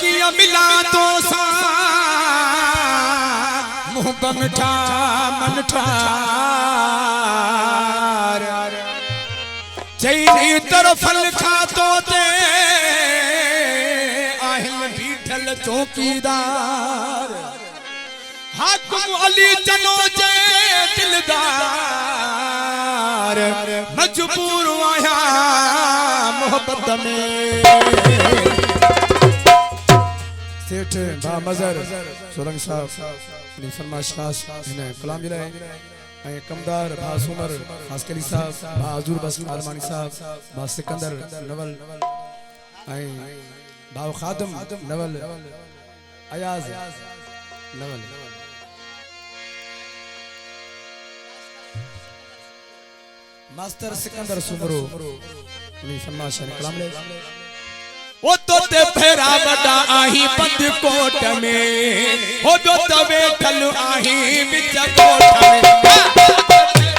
किया मिला तो सा मुँह बंगठा मन ठार चई तरफ खा तो ते আহিल बीठल चौकीदार हाकुम अली चनो जे दिलदार मजबूर आया मोहब्बत में सेठ बा मजर सोलंग साहब अपनी फरमाइश इन्हें कलाम जिलाए कमदार बा सुमर खासकली साहब बा हजूर बस आलमानी साहब बा सिकंदर नवल बा खादम नवल अयाज नवल मास्टर सिकंदर सुमरो अपनी फरमाइश कलाम ले ओ तो ते फेरा बड़ा आही बंद कोट में ओ तो तवे ठल आही बिच कोट में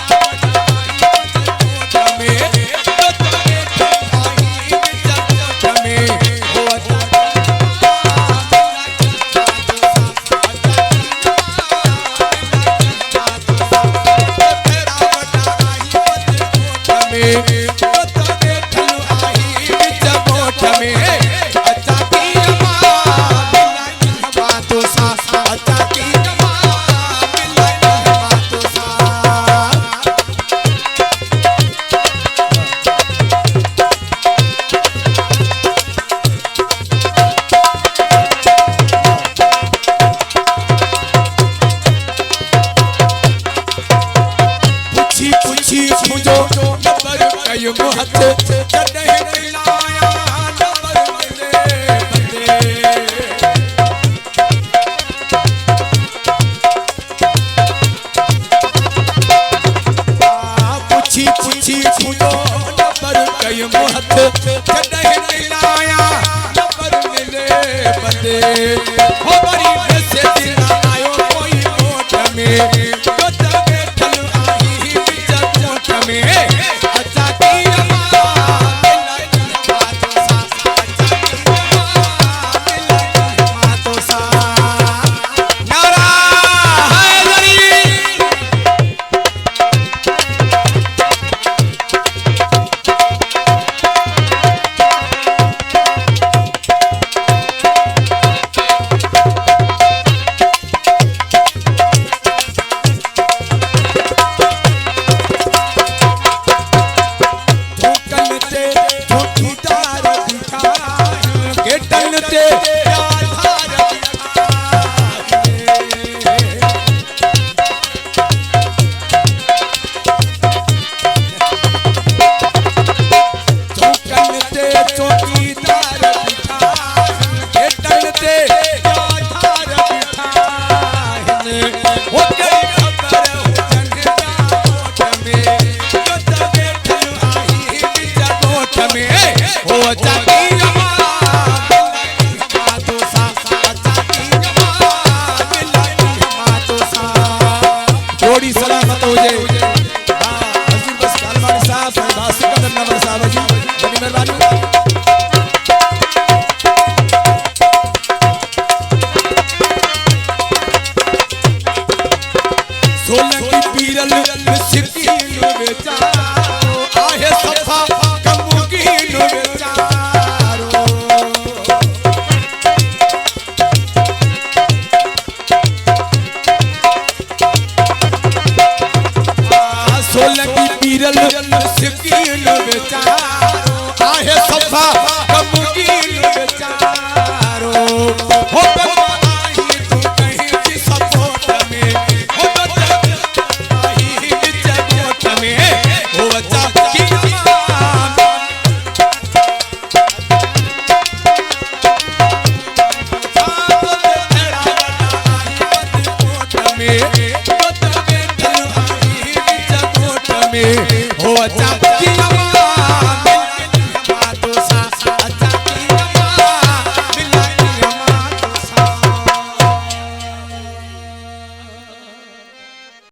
हो